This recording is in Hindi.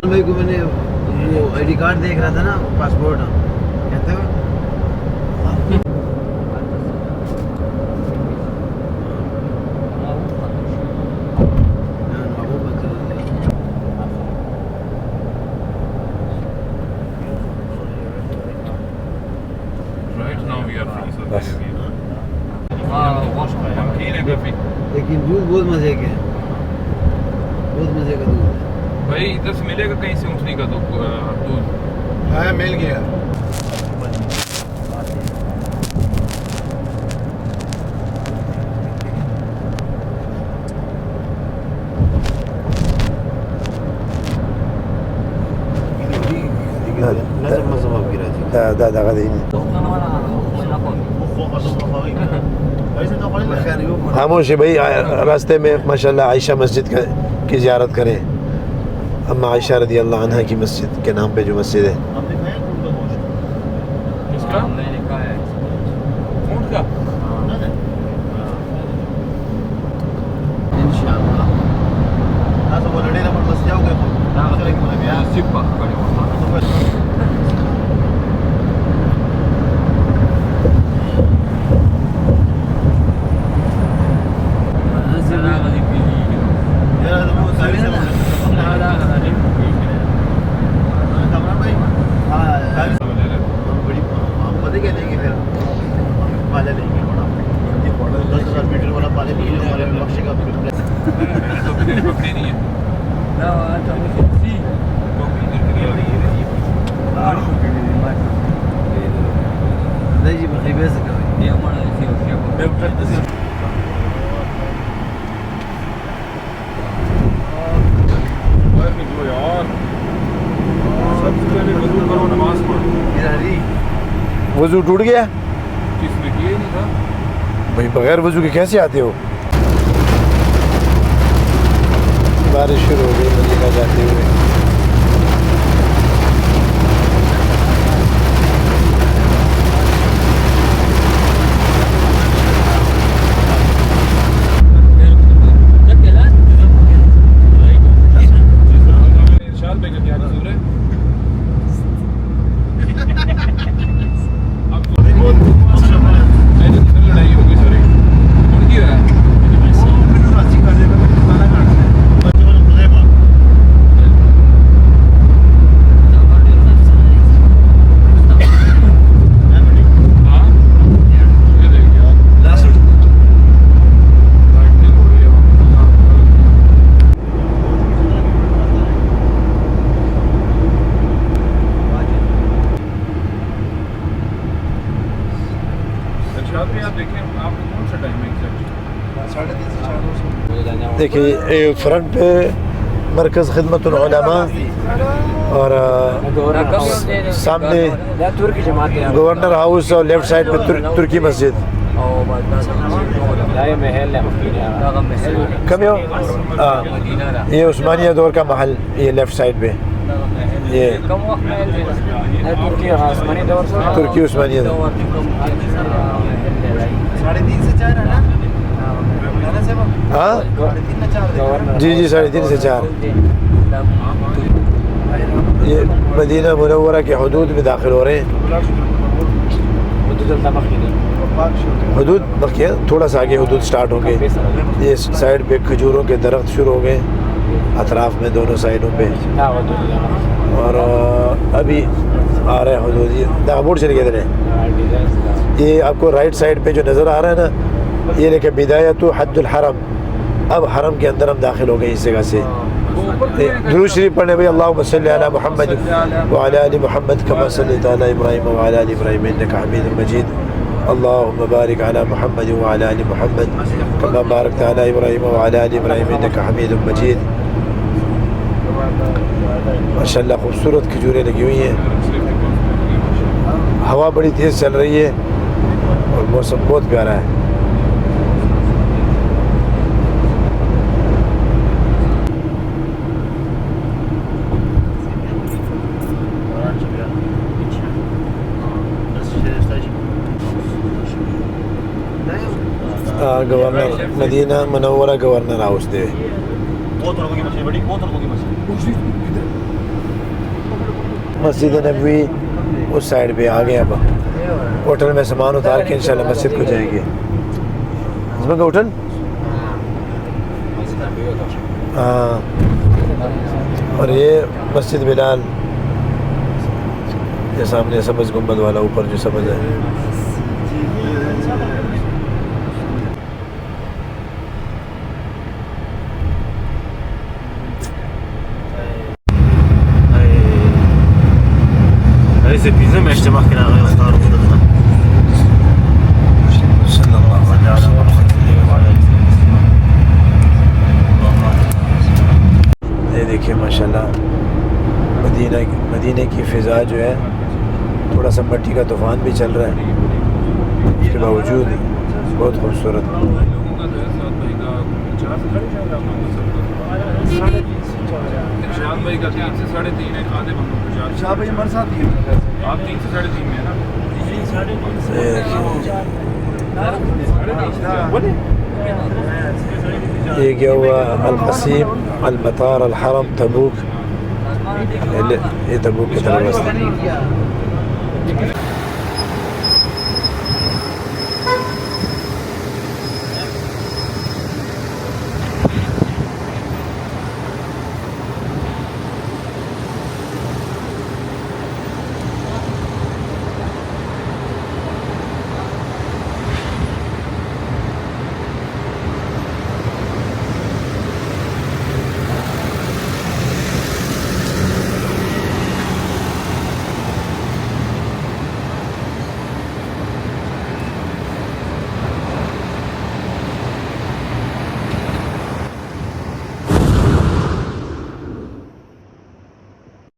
भाई को मैंने वो आईडी कार्ड देख रहा था ना, पासपोर्ट कहते हो लेकिन दूध बहुत मजे के, बहुत मजे का दूध है भाई। इधर से मिलेगा कहीं से ऊँचनी का दूध? हाँ मिल गया। खामोश है भाई। रास्ते में माशाल्लाह आयशा मस्जिद की ज़ियारत करें। अम्मा आयशा रदी अल्लाह अन्हा की मस्जिद के नाम पे जो मस्जिद है। नहीं जी भाई वैसे वजू टूट गया किसने किया ही नहीं था भाई। बगैर वजू के कैसे आते हो? बारिश शुरू हो गई मदीना जाते हुए। देखिए फ्रंट पे मरकज़ खिदमतुल उलमा और सामने गवर्नर हाउस और लेफ्ट साइड पे तुर्की मस्जिद। कम ये उस्मानिया दौर का महल, ये लेफ्ट साइड पे ये तुर्की उस्मानिया दौर। 3.5 से 4 है ना? हाँ जी जी 3.5 से 4। ये मदीना मुनव्वरा के हदूद में दाखिल हो रहे हैं। हदूद मक्के थोड़ा सा आगे हदूद स्टार्ट होंगे। ये साइड पे खजूरों के दरख्त शुरू हो गए अतराफ में दोनों साइडों पे। और अभी आ रहे हैं हदूद। ये दाबूर चले गए थे। ये आपको राइट साइड पे जो नज़र आ रहा है ना, ये लेके बिदायतु हद्दुल हरम। अब हरम के अंदर हम दाखिल हो गए इस जगह से। दुरूद शरीफ पढ़ने भाई। अल्लाहुम्मा सल्ली अला मुहम्मद व अला आलि मुहम्मद कमा सल्लैता अला इब्राहीम व अला आलि इब्राहीम इन्नका हमीदुम मजीद। अल्लाहुम्मा बारिक अला मुहम्मद व अला आलि मुहम्मद कमा बारकता अला इब्राहीम व अला आलि इब्राहीम इन्नका हमीदुम मजीद। माशाअल्लाह खूबसूरत खजूरें लगी हुई हैं। हवा बड़ी तेज़ चल रही है और मौसम बहुत प्यारा है। गवर्नर मदीना मुनव्वरा गवर्नर हाउस दे मस्जिद नबवी उस साइड पे आ गए। अब होटल में सामान उतार के इंशाल्लाह मस्जिद को जाएंगे। इसमें का होटल हाँ, और ये मस्जिद बिलाल, ये सामने सब्ज़ गुंबद वाला ऊपर जो सब्ज़ है। ऐसे पिज़्ज़ा में इस्तेमाल किया गया है और ये देखिए माशाल्लाह मदीने की फ़िज़ा जो है, थोड़ा सा मट्टी का तूफ़ान भी चल रहा है, उसके बावजूद बहुत खूबसूरत। लोगों का जो है 7 भाई का 50 भाई का 3 से 3.5 है, आधे बंदों को 4 भाई हमारे साथ ही है। आप 3 से 3.5 में है ना? ये क्या हुआ अल-क़सीम अल-मतार अल-हरम तबूक, ये तबूक की तरफ रास्ता।